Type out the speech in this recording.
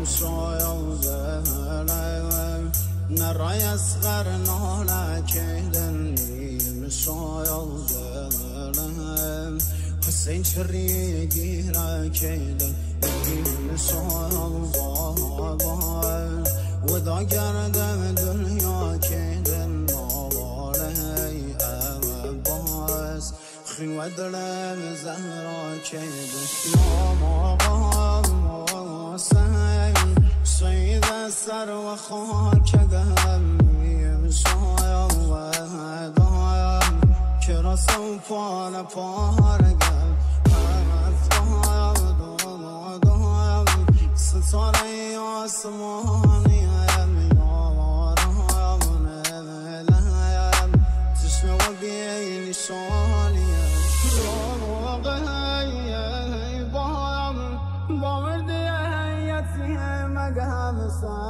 مسايا نراي أصغر نهلا كيدني مسايا حسين شريقي را كيدن مسايا وذا قردم دنيا كيدن نوالي أباس خي ودرم زهرا كيدن نوما سين سيد السر وخاك دهمي مسايا وهدايا كرا سوفا لپارگم افتايا دايا ستاره آسمانی یارایا نلایم چشم و بی نشانیم بایم باورده حیاتی مگه همسن